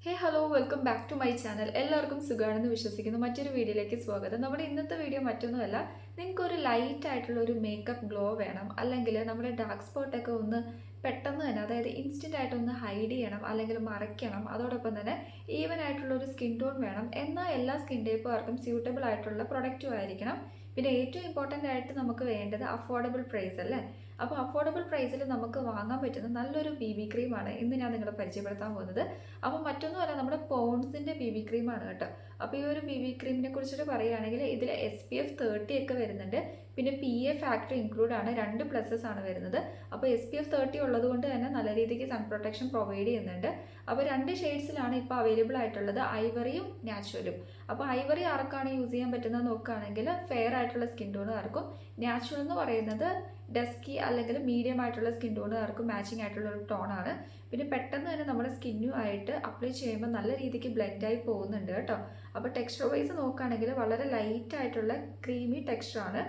Hello welcome back to my channel. എല്ലാവർക്കും സുഖമാണെന്ന് വിശ്വസിക്കുന്നു. മറ്റൊരു വീഡിയോയിലേക്ക് സ്വാഗതം. നമ്മുടെ ഇന്നത്തെ വീഡിയോ മറ്റൊന്നുമല്ല, നിങ്ങൾക്കൊരു ലൈറ്റ് ആയിട്ടുള്ള ഒരു മേക്കപ്പ് ഗ്ലോ വേണം, അല്ലെങ്കിൽ നമ്മുടെ ഡാർക്ക് സ്പോട്ടൊക്കെ ഒന്ന് പെട്ടെന്ന് തന്നെ, അതായത് ഇൻസ്റ്റൻ്റ് ആയിട്ടൊന്ന് ഹൈഡ് ചെയ്യണം അല്ലെങ്കിൽ മറയ്ക്കണം, അതോടൊപ്പം തന്നെ ഈവൻ ആയിട്ടുള്ള ഒരു സ്കിൻ ടോൺ വേണം, എന്നാൽ എല്ലാ സ്കിൻ ടൈപ്പുകാർക്കും സ്യൂട്ടബിൾ ആയിട്ടുള്ള പ്രൊഡക്റ്റും ആയിരിക്കണം. പിന്നെ ഏറ്റവും ഇമ്പോർട്ടൻ്റ് ആയിട്ട് നമുക്ക് വേണ്ടത് അഫോർഡബിൾ പ്രൈസ് അല്ലേ. അപ്പോൾ അഫോർഡബിൾ പ്രൈസിൽ നമുക്ക് വാങ്ങാൻ പറ്റുന്ന നല്ലൊരു BB ക്രീമാണ് ഇന്ന് ഞാൻ നിങ്ങളെ പരിചയപ്പെടുത്താൻ പോകുന്നത്. അപ്പോൾ മറ്റൊന്നുമല്ല, നമ്മുടെ പോൺസിൻ്റെ BB ക്രീമാണ് കേട്ടോ. അപ്പോൾ ഈ ഒരു BB ക്രീമിനെ കുറിച്ചിട്ട് പറയുകയാണെങ്കിൽ ഇതിൽ SPF 30 ഒക്കെ വരുന്നുണ്ട്. പിന്നെ PA ഫാക്ടർ ഇൻക്ലൂഡ് ആണ്, 2 പ്ലസസ് ആണ് വരുന്നത്. അപ്പോൾ SPF 30 ഉള്ളത് കൊണ്ട് തന്നെ നല്ല രീതിക്ക് സൺ പ്രൊട്ടക്ഷൻ പ്രൊവൈഡ് ചെയ്യുന്നുണ്ട്. അപ്പോൾ 2 ഷെയ്ഡ്സിലാണ് ഇപ്പോൾ അവൈലബിൾ ആയിട്ടുള്ളത്, ഐവറിയും നാച്ചുറലും. അപ്പോൾ ഐവറി ആർക്കാണ് യൂസ് ചെയ്യാൻ പറ്റുന്നത് നോക്കുകയാണെങ്കിൽ ഫെയർ ആയിട്ടുള്ള സ്കിൻ ടോണുകാർക്കും, നാച്ചുറൽ എന്ന് പറയുന്നത് ഡസ്കി അല്ലെങ്കിൽ മീഡിയം ആയിട്ടുള്ള സ്കിൻ ടോണുകാർക്കും മാച്ചിങ് ആയിട്ടുള്ള ഒരു ടോണാണ്. പിന്നെ പെട്ടെന്ന് തന്നെ നമ്മുടെ സ്കിന്നുമായിട്ട് അപ്ലൈ ചെയ്യുമ്പോൾ നല്ല രീതിക്ക് ബ്ലെൻഡായി പോകുന്നുണ്ട് കേട്ടോ. അപ്പോൾ ടെക്സ്ചർ വൈസ് നോക്കുകയാണെങ്കിൽ വളരെ ലൈറ്റ് ആയിട്ടുള്ള ക്രീമി ടെക്സ്ചറാണ്.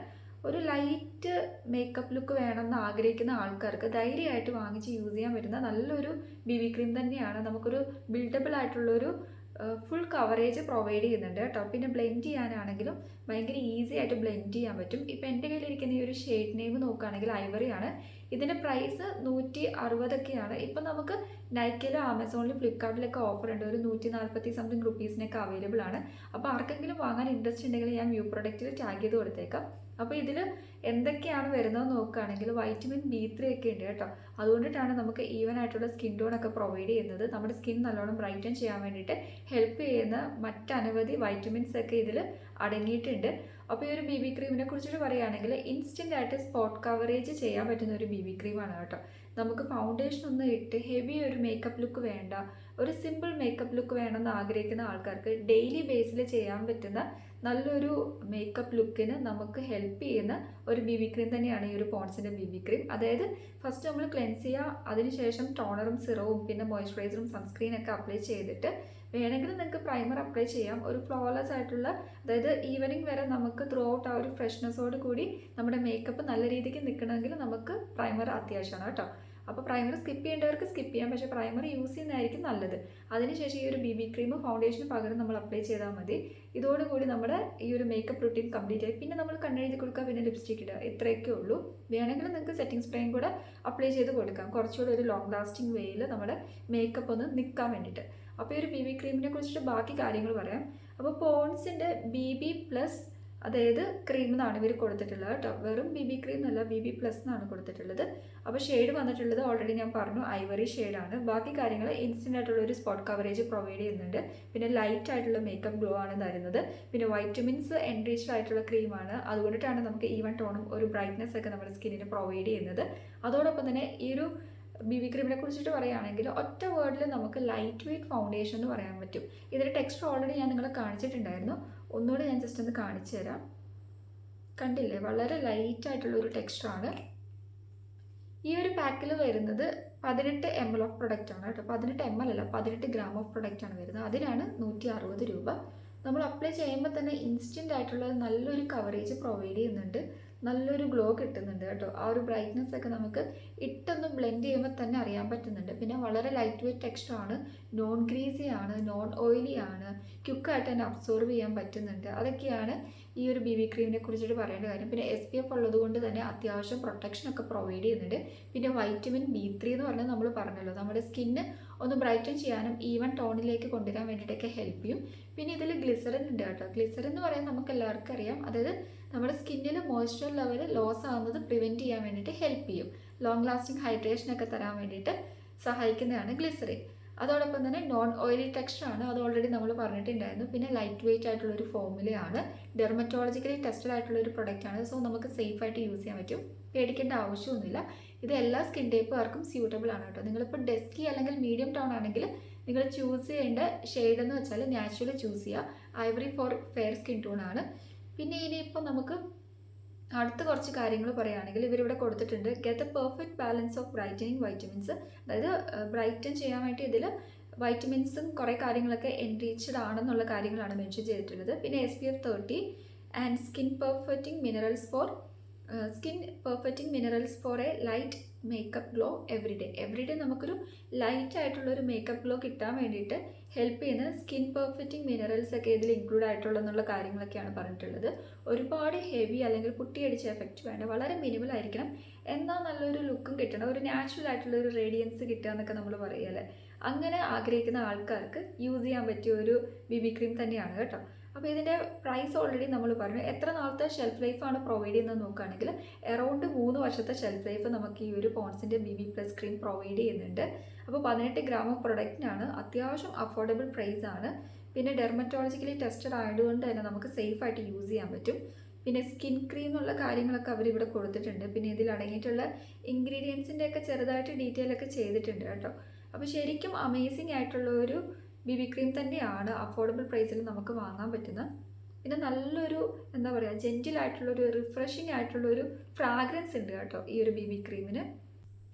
ഒരു ലൈറ്റ് മേക്കപ്പ് ലുക്ക് വേണമെന്ന് ആഗ്രഹിക്കുന്ന ആൾക്കാർക്ക് ധൈര്യമായിട്ട് വാങ്ങിച്ച് യൂസ് ചെയ്യാൻ പറ്റുന്ന നല്ലൊരു BB ക്രീം തന്നെയാണ്. നമുക്കൊരു ബിൽഡബിൾ ആയിട്ടുള്ളൊരു ഫുൾ കവറേജ് പ്രൊവൈഡ് ചെയ്യുന്നുണ്ട് കേട്ടോ. പിന്നെ ബ്ലെൻഡ് ചെയ്യാനാണെങ്കിലും ഭയങ്കര ഈസി ആയിട്ട് ബ്ലെൻഡ് ചെയ്യാൻ പറ്റും. ഇപ്പോൾ എൻ്റെ കയ്യിലിരിക്കുന്ന ഈ ഒരു ഷെയ്ഡ് നെയിം നോക്കുകയാണെങ്കിൽ ഐവറിയാണ്. ഇതിൻ്റെ പ്രൈസ് 160ഒക്കെയാണ്. ഇപ്പം നമുക്ക് നൈക്കയിലും ആമസോണിലും ഫ്ലിപ്കാർട്ടിലൊക്കെ ഓഫർ ഉണ്ട്, ഒരു 140 സംതിങ് റുപ്പീസിനൊക്കെ അവൈലബിൾ ആണ്. അപ്പോൾ ആർക്കെങ്കിലും വാങ്ങാൻ ഇൻട്രസ്റ്റ് ഉണ്ടെങ്കിൽ ഞാൻ വ്യൂ പ്രൊഡക്റ്റിൽ ടാഗ് ചെയ്ത് കൊടുത്തേക്കാം. അപ്പോൾ ഇതിൽ എന്തൊക്കെയാണ് വരുന്നതെന്ന് നോക്കുകയാണെങ്കിൽ വൈറ്റമിൻ B3 ഒക്കെ ഉണ്ട് കേട്ടോ. അതുകൊണ്ടിട്ടാണ് നമുക്ക് ഈവൻ ആയിട്ടുള്ള സ്കിൻ ടോൺ ഒക്കെ പ്രൊവൈഡ് ചെയ്യുന്നത്. നമ്മുടെ സ്കിൻ നല്ലോണം ബ്രൈറ്റൻ ചെയ്യാൻ വേണ്ടിയിട്ട് ഹെൽപ്പ് ചെയ്യുന്ന മറ്റനവധി വൈറ്റമിൻസ് ഒക്കെ ഇതിൽ അടങ്ങിയിട്ടുണ്ട്. അപ്പോൾ ഈ ഒരു BB ക്രീമിനെ കുറിച്ചിട്ട് പറയുകയാണെങ്കിൽ ഇൻസ്റ്റൻ്റ് ആയിട്ട് സ്പോട്ട് കവറേജ് ചെയ്യാൻ പറ്റുന്ന ഒരു BB ക്രീമാണ് കേട്ടോ. നമുക്ക് ഫൗണ്ടേഷൻ ഒന്നും ഇട്ട് ഹെവി ഒരു മേക്കപ്പ് ലുക്ക് വേണ്ട, ഒരു സിമ്പിൾ മേക്കപ്പ് ലുക്ക് വേണമെന്ന് ആഗ്രഹിക്കുന്ന ആൾക്കാർക്ക് ഡെയിലി ബേസിൽ ചെയ്യാൻ പറ്റുന്ന നല്ലൊരു മേക്കപ്പ് ലുക്കിന് നമുക്ക് ഹെൽപ്പ് ചെയ്യുന്ന ഒരു BB ക്രീം തന്നെയാണ് ഈ ഒരു പോൺസിൻ്റെ BB ക്രീം. അതായത് ഫസ്റ്റ് നമ്മൾ ക്ലെൻസ് ചെയ്യുക, അതിനുശേഷം ടോണറും സിറവും പിന്നെ മോയ്സ്ചറൈസറും സൺസ്ക്രീനൊക്കെ അപ്ലൈ ചെയ്തിട്ട് വേണമെങ്കിൽ നിങ്ങൾക്ക് പ്രൈമർ അപ്ലൈ ചെയ്യാം. ഒരു ഫ്ലോലെസ് ആയിട്ടുള്ള, അതായത് ഈവനിങ് വരെ നമുക്ക് ത്രൂ ഔട്ട് ആ ഒരു ഫ്രഷ്നെസ്സോട് കൂടി നമ്മുടെ മേക്കപ്പ് നല്ല രീതിക്ക് നിൽക്കണമെങ്കിൽ നമുക്ക് പ്രൈമർ അത്യാവശ്യമാണ് കേട്ടോ. അപ്പോൾ പ്രൈമർ സ്കിപ്പ് ചെയ്യേണ്ടവർക്ക് സ്കിപ്പ് ചെയ്യാം, പക്ഷേ പ്രൈമർ യൂസ് ചെയ്യുന്നതായിരിക്കും നല്ലത്. അതിനുശേഷം ഈ ഒരു BB ക്രീം ഫൗണ്ടേഷന് പകരം നമ്മൾ അപ്ലൈ ചെയ്താൽ മതി. ഇതോടുകൂടി നമ്മുടെ ഈ ഒരു മേക്കപ്പ് റുട്ടീൻ കംപ്ലീറ്റ് ആയി. പിന്നെ നമ്മൾ കണ്ണെഴുതി കൊടുക്കുക, പിന്നെ ലിപ്സ്റ്റിക് ഇടുക, ഇത്രയൊക്കെ ഉള്ളൂ. വേണമെങ്കിൽ നിങ്ങൾക്ക് സെറ്റിംഗ് സ്പ്രേയും കൂടെ അപ്ലൈ ചെയ്ത് കൊടുക്കാം, കുറച്ചുകൂടി ഒരു ലോങ് ലാസ്റ്റിംഗ് വേയിൽ നമ്മുടെ മേക്കപ്പ് ഒന്ന് നിൽക്കാൻ വേണ്ടിയിട്ട്. അപ്പോൾ ഈ ഒരു BB ക്രീമിനെ കുറിച്ചിട്ട് ബാക്കി കാര്യങ്ങൾ പറയാം. അപ്പോൾ പോൺസിൻ്റെ BB പ്ലസ്, അതായത് ക്രീം എന്നാണ് ഇവർ കൊടുത്തിട്ടുള്ളത് കേട്ടോ. വെറും BB ക്രീം എന്നല്ല, BB പ്ലസ് എന്നാണ് കൊടുത്തിട്ടുള്ളത്. അപ്പോൾ ഷെയ്ഡ് വന്നിട്ടുള്ളത് ഓൾറെഡി ഞാൻ പറഞ്ഞു, ഐവറി ഷെയ്ഡാണ്. ബാക്കി കാര്യങ്ങൾ ഇൻസ്റ്റൻ്റ് ആയിട്ടുള്ള ഒരു സ്പോട്ട് കവറേജ് പ്രൊവൈഡ് ചെയ്യുന്നുണ്ട്. പിന്നെ ലൈറ്റ് ആയിട്ടുള്ള മേക്കപ്പ് ഗ്ലോ ആണ് തരുന്നത്. പിന്നെ വൈറ്റമിൻസ് എൻറിച്ച്ഡ് ആയിട്ടുള്ള ക്രീമാണ്, അതുകൊണ്ടിട്ടാണ് നമുക്ക് ഈവൻ ടോണും ഒരു ബ്രൈറ്റ്നെസ് ഒക്കെ നമ്മുടെ സ്കിന്നിന് പ്രൊവൈഡ് ചെയ്യുന്നത്. അതോടൊപ്പം തന്നെ ഈ ഒരു BB ക്രീമിനെ കുറിച്ചിട്ട് പറയുകയാണെങ്കിൽ ഒറ്റ വേർഡിൽ നമുക്ക് ലൈറ്റ് വെയ്റ്റ് ഫൗണ്ടേഷൻ എന്ന് പറയാൻ പറ്റും. ഇതിൻ്റെ ടെക്സ്ചർ ഓൾറെഡി ഞാൻ നിങ്ങളെ കാണിച്ചിട്ടുണ്ടായിരുന്നു, ഒന്നുകൂടി ഞാൻ ജസ്റ്റ് ഒന്ന് കാണിച്ചു തരാം. കണ്ടില്ലേ, വളരെ ലൈറ്റ് ആയിട്ടുള്ളൊരു ടെക്സ്ചറാണ്. ഈ ഒരു പാക്കിൽ വരുന്നത് 18 ml ഓഫ് പ്രൊഡക്റ്റാണ് കേട്ടോ. 18 ml അല്ല, 18 ഗ്രാം ഓഫ് പ്രൊഡക്റ്റാണ് വരുന്നത്. അതിനാണ് 160 രൂപ. നമ്മൾ അപ്ലൈ ചെയ്യുമ്പോൾ തന്നെ ഇൻസ്റ്റൻ്റ് ആയിട്ടുള്ള നല്ലൊരു കവറേജ് പ്രൊവൈഡ് ചെയ്യുന്നുണ്ട്, നല്ലൊരു ഗ്ലോ കിട്ടുന്നുണ്ട് കേട്ടോ. ആ ഒരു ബ്രൈറ്റ്നെസ് ഒക്കെ നമുക്ക് ഇട്ടൊന്ന് ബ്ലെൻഡ് ചെയ്യുമ്പോൾ തന്നെ അറിയാൻ പറ്റുന്നുണ്ട്. പിന്നെ വളരെ ലൈറ്റ് വെയ്റ്റ് ടെക്സ്ചറാണ്, നോൺ ഗ്രീസി ആണ്, നോൺ ഓയിലി ആണ്, ക്വിക്കായിട്ട് തന്നെ അബ്സോർവ് ചെയ്യാൻ പറ്റുന്നുണ്ട്. അതൊക്കെയാണ് ഈ ഒരു BB ക്രീമിനെ കുറിച്ചിട്ട് പറയേണ്ട കാര്യം. പിന്നെ SPF ഉള്ളത് കൊണ്ട് തന്നെ അത്യാവശ്യം പ്രൊട്ടക്ഷനൊക്കെ പ്രൊവൈഡ് ചെയ്യുന്നുണ്ട്. പിന്നെ വൈറ്റമിൻ B3 എന്ന് പറഞ്ഞാൽ നമ്മൾ പറഞ്ഞല്ലോ, നമ്മുടെ സ്കിന്ന് ഒന്ന് ബ്രൈറ്റൻ ചെയ്യാനും ഈവൻ ടോണിലേക്ക് കൊണ്ടുവരാൻ വേണ്ടിയിട്ടൊക്കെ ഹെൽപ്പ് ചെയ്യും. പിന്നെ ഇതിൽ ഗ്ലിസറിൻ ഉണ്ട് കേട്ടോ. ഗ്ലിസറിൻ എന്ന് പറയാൻ നമുക്ക് എല്ലാവർക്കും അറിയാം, അതായത് നമ്മുടെ സ്കിന്നിൽ മോയ്സ്ചർ ലെവൽ ലോസ് ആവുന്നത് പ്രിവെൻറ്റ് ചെയ്യാൻ വേണ്ടിയിട്ട് ഹെൽപ്പ് ചെയ്യും. ലോങ് ലാസ്റ്റിംഗ് ഹൈഡ്രേഷനൊക്കെ തരാൻ വേണ്ടിയിട്ട് സഹായിക്കുന്നതാണ് ഗ്ലിസറിൻ. അതോടൊപ്പം തന്നെ നോൺ ഓയിലി ടെക്സ്ചറാണ്, അത് ഓൾറെഡി നമ്മൾ പറഞ്ഞിട്ടുണ്ടായിരുന്നു. പിന്നെ ലൈറ്റ് വെയ്റ്റ് ആയിട്ടുള്ളൊരു ഫോമുലയാണ്, ഡെർമറ്റോളജിക്കലി ടെസ്റ്റഡ് ആയിട്ടുള്ളൊരു പ്രൊഡക്റ്റാണ്. സോ നമുക്ക് സേഫായിട്ട് യൂസ് ചെയ്യാൻ പറ്റും, പേടിക്കേണ്ട ആവശ്യമൊന്നുമില്ല. ഇത് എല്ലാ സ്കിൻ ടൈപ്പുകാർക്കും സ്യൂട്ടബിൾ ആണ് കേട്ടോ. നിങ്ങളിപ്പോൾ ഡസ്കി അല്ലെങ്കിൽ മീഡിയം ടോൺ ആണെങ്കിൽ നിങ്ങൾ ചൂസ് ചെയ്യേണ്ട ഷെയ്ഡ് എന്ന് വെച്ചാൽ നാച്ചുറൽ ചൂസ് ചെയ്യുക. Ivory for fair skin tone ആണ്. പിന്നെ ഇനിയിപ്പോൾ നമുക്ക് അടുത്ത കുറച്ച് കാര്യങ്ങൾ പറയുകയാണെങ്കിൽ ഇവരിവിടെ കൊടുത്തിട്ടുണ്ട്, get A perfect balance of brightening vitamins. അതായത് ബ്രൈറ്റൻ ചെയ്യാൻ വേണ്ടി ഇതിൽ വൈറ്റമിൻസും കുറേ കാര്യങ്ങളൊക്കെ എൻറിച്ച്ഡ് ആണെന്നുള്ള കാര്യങ്ങളാണ് മെൻഷൻ ചെയ്തിട്ടുള്ളത്. പിന്നെ SPF 30 and skin perfecting minerals for a light makeup glow everyday നമുക്കൊരു ലൈറ്റ് ആയിട്ടുള്ള ഒരു മേക്കപ്പ് ഗ്ലോ കിട്ടാൻ വേണ്ടിയിട്ട് ഹെൽപ്പ് ചെയ്യുന്ന സ്കിൻ പെർഫെക്റ്റിംഗ് മിനറൽസ് ഒക്കെ ഇതിൽ ഇൻക്ലൂഡ് ആയിട്ടുള്ളതെന്നുള്ള കാര്യങ്ങളൊക്കെയാണ് പറഞ്ഞിട്ടുള്ളത്. ഒരുപാട് ഹെവി അല്ലെങ്കിൽ പുട്ടിയടിച്ച എഫക്റ്റ് വേണ്ട, വളരെ മിനിമൽ ആയിരിക്കണം, എന്നാൽ നല്ലൊരു ലുക്കും കിട്ടണം, ഒരു നാച്ചുറൽ ആയിട്ടുള്ള ഒരു റേഡിയൻസ് കിട്ടുക എന്നൊക്കെ നമ്മൾ പറയുമല്ലേ. അങ്ങനെ ആഗ്രഹിക്കുന്ന ആൾക്കാർക്ക് യൂസ് ചെയ്യാൻ പറ്റിയ ഒരു BB ക്രീം തന്നെയാണ് കേട്ടോ. അപ്പോൾ ഇതിൻ്റെ പ്രൈസ് ഓൾറെഡി നമ്മൾ പറഞ്ഞു. എത്ര നാളത്തെ ഷെൽഫ് ലൈഫാണ് പ്രൊവൈഡ് ചെയ്യുന്നത് നോക്കുകയാണെങ്കിൽ അറൗണ്ട് 3 വർഷത്തെ ഷെൽഫ് ലൈഫ് നമുക്ക് ഈ ഒരു പോൺസിൻ്റെ BB പ്ലസ് ക്രീം പ്രൊവൈഡ് ചെയ്യുന്നുണ്ട്. അപ്പോൾ 18 ഗ്രാം പ്രൊഡക്റ്റിനാണ്, അത്യാവശ്യം അഫോർഡബിൾ പ്രൈസ് ആണ്. പിന്നെ ഡെർമറ്റോളജിക്കലി ടെസ്റ്റഡ് ആയതുകൊണ്ട് തന്നെ നമുക്ക് സേഫായിട്ട് യൂസ് ചെയ്യാൻ പറ്റും. പിന്നെ സ്കിൻ ക്രീം എന്നുള്ള കാര്യങ്ങളൊക്കെ അവരിവിടെ കൊടുത്തിട്ടുണ്ട്. പിന്നെ ഇതിൽ അടങ്ങിയിട്ടുള്ള ഇൻഗ്രീഡിയൻസിൻ്റെ ഒക്കെ ചെറുതായിട്ട് ഡീറ്റെയിൽ ഒക്കെ ചെയ്തിട്ടുണ്ട് കേട്ടോ. അപ്പോൾ ശരിക്കും അമേസിങ് ആയിട്ടുള്ള ഒരു BB ക്രീം തന്നെയാണ്, അഫോർഡബിൾ പ്രൈസിൽ നമുക്ക് വാങ്ങാൻ പറ്റുന്ന. പിന്നെ നല്ലൊരു എന്താ പറയുക, ജെൻറ്റിലായിട്ടുള്ളൊരു റിഫ്രഷിങ് ആയിട്ടുള്ളൊരു ഫ്രാഗ്രൻസ് ഉണ്ട് കേട്ടോ ഈ ഒരു BB ക്രീമിന്.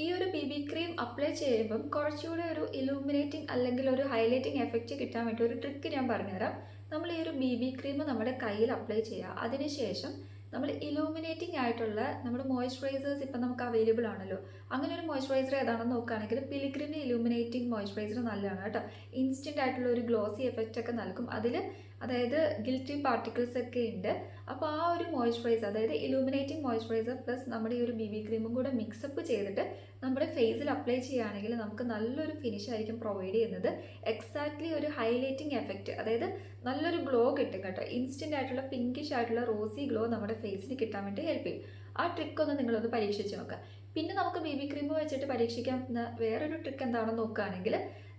ഈ ഒരു BB ക്രീം അപ്ലൈ ചെയ്യുമ്പം കുറച്ചുകൂടെ ഒരു ഇലൂമിനേറ്റിംഗ് അല്ലെങ്കിൽ ഒരു ഹൈലൈറ്റിംഗ് എഫക്റ്റ് കിട്ടാൻ വേണ്ടി ഒരു ട്രിക്ക് ഞാൻ പറഞ്ഞുതരാം. നമ്മൾ ഈ ഒരു BB ക്രീം നമ്മുടെ കയ്യിൽ അപ്ലൈ ചെയ്യുക, അതിനുശേഷം നമ്മൾ ഇലൂമിനേറ്റിംഗ് ആയിട്ടുള്ള നമ്മുടെ മോയ്സ്ചറൈസേഴ്സ് ഇപ്പം നമുക്ക് അവൈലബിൾ ആണല്ലോ. അങ്ങനെ ഒരു മോയ്സ്ചറൈസർ ഏതാണെന്ന് നോക്കുകയാണെങ്കിൽ പിൽഗ്രിം ഇലൂമിനേറ്റിംഗ് മോയ്സ്ചറൈസർ നല്ലതാണ് കേട്ടോ. ഇൻസ്റ്റൻ്റ് ആയിട്ടുള്ള ഒരു ഗ്ലോസി എഫക്റ്റ് ഒക്കെ നൽകും. അതിൽ അതായത് ഗിൽറ്റി പാർട്ടിക്കിൾസ് ഒക്കെ ഉണ്ട്. അപ്പോൾ ആ ഒരു മോയ്സ്ചറൈസർ, അതായത് ഇലൂമിനേറ്റിംഗ് മോയ്സ്ചറൈസർ പ്ലസ് നമ്മുടെ ഈ ഒരു BB ക്രീമും കൂടെ മിക്സപ്പ് ചെയ്തിട്ട് നമ്മുടെ ഫേസിൽ അപ്ലൈ ചെയ്യുകയാണെങ്കിൽ നമുക്ക് നല്ലൊരു ഫിനിഷ് ആയിരിക്കും പ്രൊവൈഡ് ചെയ്യുന്നത്. എക്സാക്ട്ലി ഒരു ഹൈലൈറ്റിംഗ് എഫക്റ്റ്, അതായത് നല്ലൊരു ഗ്ലോ കിട്ടും കേട്ടോ. ഇൻസ്റ്റൻ്റ് ആയിട്ടുള്ള പിങ്കിഷ് ആയിട്ടുള്ള റോസി ഗ്ലോ നമ്മുടെ ഫേസിന് കിട്ടാൻ വേണ്ടി ഹെൽപ്പ് ചെയ്യും. ആ ട്രിക്കൊന്ന് നിങ്ങളൊന്ന് പരീക്ഷിച്ച് നോക്കുക. പിന്നെ നമുക്ക് BB ക്രീം വെച്ചിട്ട് പരീക്ഷിക്കാൻ പറ്റുന്ന വേറൊരു ട്രിക്ക് എന്താണെന്ന് നോക്കുകയാണെങ്കിൽ,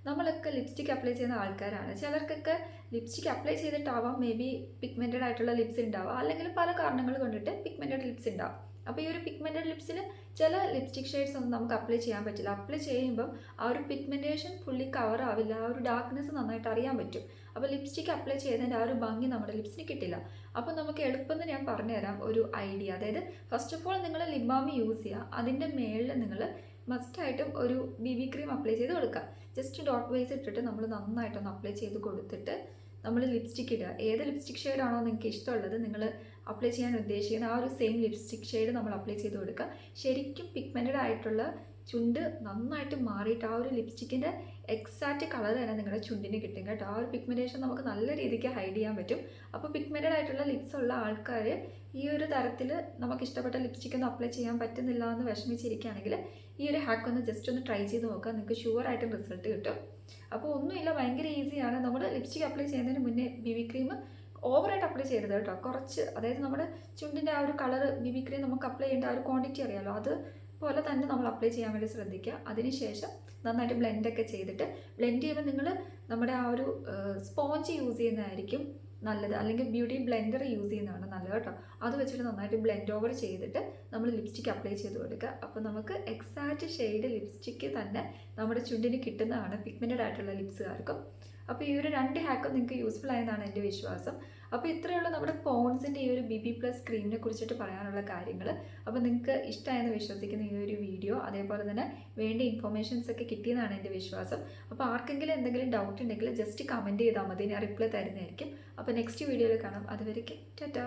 നമ്മളൊക്കെ ലിപ്സ്റ്റിക് അപ്ലൈ ചെയ്യുന്ന ആൾക്കാരാണ്. ചിലർക്കൊക്കെ ലിപ്സ്റ്റിക് അപ്ലൈ ചെയ്തിട്ടാവാം മേ ബി പിഗ്മെൻറ്റഡ് ആയിട്ടുള്ള ലിപ്സ് ഉണ്ടാവുക, അല്ലെങ്കിൽ പല കാരണങ്ങൾ കൊണ്ടിട്ട് പിഗ്മെൻറ്റഡ് ലിപ്സ് ഉണ്ടാവും. അപ്പോൾ ഈ ഒരു പിഗ്മെൻറ്റഡ് ലിപ്സിൽ ചില ലിപ്സ്റ്റിക് ഷെയ്ഡ്സ് ഒന്നും നമുക്ക് അപ്ലൈ ചെയ്യാൻ പറ്റില്ല. അപ്ലൈ ചെയ്യുമ്പം ആ ഒരു പിഗ്മെൻറ്റേഷൻ ഫുള്ളി കവർ ആവില്ല, ആ ഒരു ഡാർക്ക്നെസ് നന്നായിട്ട് അറിയാൻ പറ്റും. അപ്പോൾ ലിപ്സ്റ്റിക് അപ്ലൈ ചെയ്തതിൻ്റെ ആ ഒരു ഭംഗി നമ്മുടെ ലിപ്സിന് കിട്ടില്ല. അപ്പോൾ നമുക്ക് എളുപ്പമെന്ന് ഞാൻ പറഞ്ഞുതരാം ഒരു ഐഡിയ. അതായത് ഫസ്റ്റ് ഓഫ് ഓൾ നിങ്ങൾ ലിപ് ബാം യൂസ് ചെയ്യുക, അതിൻ്റെ മേളിൽ നിങ്ങൾ മസ്റ്റായിട്ടും ഒരു BB ക്രീം അപ്ലൈ ചെയ്ത് കൊടുക്കുക. ജസ്റ്റ് ഡോട്ട് വൈസ് ഇട്ടിട്ട് നമ്മൾ നന്നായിട്ടൊന്ന് അപ്ലൈ ചെയ്ത് കൊടുത്തിട്ട് നമ്മൾ ലിപ്സ്റ്റിക് ഇടുക. ഏത് ലിപ്സ്റ്റിക് ഷെയ്ഡാണോ നിങ്ങൾക്ക് ഇഷ്ടമുള്ളത് നിങ്ങൾ അപ്ലൈ ചെയ്യാൻ ഉദ്ദേശിക്കുന്ന ആ ഒരു സെയിം ലിപ്സ്റ്റിക് ഷെയ്ഡ് നമ്മൾ അപ്ലൈ ചെയ്ത് കൊടുക്കുക. ശരിക്കും പിഗ്മെൻറ്റഡ് ആയിട്ടുള്ള ചുണ്ട് നന്നായിട്ട് മാറിയിട്ട് ആ ഒരു ലിപ്സ്റ്റിക്കിൻ്റെ എക്സാക്റ്റ് കളർ തന്നെ നിങ്ങളുടെ ചുണ്ടിന് കിട്ടും കേട്ടോ. ആ ഒരു പിഗ്മെൻറ്റേഷൻ നമുക്ക് നല്ല രീതിക്ക് ഹൈഡ് ചെയ്യാൻ പറ്റും. അപ്പോൾ പിഗ്മെൻറ്റഡ് ആയിട്ടുള്ള ലിപ്സ് ഉള്ള ആൾക്കാർ ഈ ഒരു തരത്തിൽ നമുക്ക് ഇഷ്ടപ്പെട്ട ലിപ്സ്റ്റിക് ഒന്നും അപ്ലൈ ചെയ്യാൻ പറ്റുന്നില്ല എന്ന് വിഷമിച്ചിരിക്കുകയാണെങ്കിൽ ഈ ഒരു ഹാക്ക് ഒന്ന് ജസ്റ്റ് ഒന്ന് ട്രൈ ചെയ്ത് നോക്കുക, നിങ്ങൾക്ക് ഷുവറായിട്ടും റിസൾട്ട് കിട്ടും. അപ്പോൾ ഒന്നുമില്ല, ഭയങ്കര ഈസിയാണ്. നമ്മൾ ലിപ്സ്റ്റിക് അപ്ലൈ ചെയ്യുന്നതിന് മുന്നേ BB ക്രീം ഓവറായിട്ട് അപ്ലൈ ചെയ്യരുത് കേട്ടോ. കുറച്ച്, അതായത് നമ്മുടെ ചുണ്ടിൻ്റെ ആ ഒരു കളർ BB ക്രീം നമുക്ക് അപ്ലൈ ചെയ്യേണ്ട ആ ഒരു ക്വാണ്ടിറ്റി അറിയാമല്ലോ, അതുപോലെ തന്നെ നമ്മൾ അപ്ലൈ ചെയ്യാൻ വേണ്ടി ശ്രദ്ധിക്കുക. അതിനുശേഷം നന്നായിട്ട് ബ്ലെൻഡൊക്കെ ചെയ്തിട്ട്, ബ്ലെൻഡ് ചെയ്യുമ്പോൾ നിങ്ങൾ നമ്മുടെ ആ ഒരു സ്പോഞ്ച് യൂസ് ചെയ്യുന്നതായിരിക്കും നല്ലത്, അല്ലെങ്കിൽ ബ്യൂട്ടി ബ്ലെൻഡർ യൂസ് ചെയ്യുന്നതാണ് നല്ലത് കേട്ടോ. അത് വെച്ചിട്ട് നന്നായിട്ട് ബ്ലെൻഡ് ഓവർ ചെയ്തിട്ട് നമ്മൾ ലിപ്സ്റ്റിക്ക് അപ്ലൈ ചെയ്ത് കൊടുക്കുക. അപ്പോൾ നമുക്ക് എക്സാക്റ്റ് ഷെയ്ഡ് ലിപ്സ്റ്റിക്ക് തന്നെ നമ്മുടെ ചുണ്ടിന് കിട്ടുന്നതാണ് പിഗ്മെൻറ്റഡ് ആയിട്ടുള്ള ലിപ്സുകാർക്കും. അപ്പോൾ ഈ ഒരു 2 ഹാക്കും നിങ്ങൾക്ക് യൂസ്ഫുൾ ആയെന്നാണ് എൻ്റെ വിശ്വാസം. അപ്പോൾ ഇത്രയുള്ള നമ്മുടെ പോൺസിൻ്റെ ഈ ഒരു BB പ്ലസ് ക്രീമിനെ കുറിച്ചിട്ട് പറയാനുള്ള കാര്യങ്ങൾ. അപ്പോൾ നിങ്ങൾക്ക് ഇഷ്ടമായെന്ന് വിശ്വസിക്കുന്ന ഈ ഒരു വീഡിയോ, അതേപോലെ തന്നെ വേണ്ട ഇൻഫർമേഷൻസ് ഒക്കെ കിട്ടിയെന്നാണ് എൻ്റെ വിശ്വാസം. അപ്പോൾ ആർക്കെങ്കിലും എന്തെങ്കിലും ഡൗട്ട് ഉണ്ടെങ്കിൽ ജസ്റ്റ് കമൻറ്റ് ചെയ്താൽ മതി, ഞാൻ റിപ്ലൈ തരുന്നതായിരിക്കും. അപ്പോൾ നെക്സ്റ്റ് വീഡിയോയിൽ കാണാം. അതുവരേക്കും ടാറ്റാ.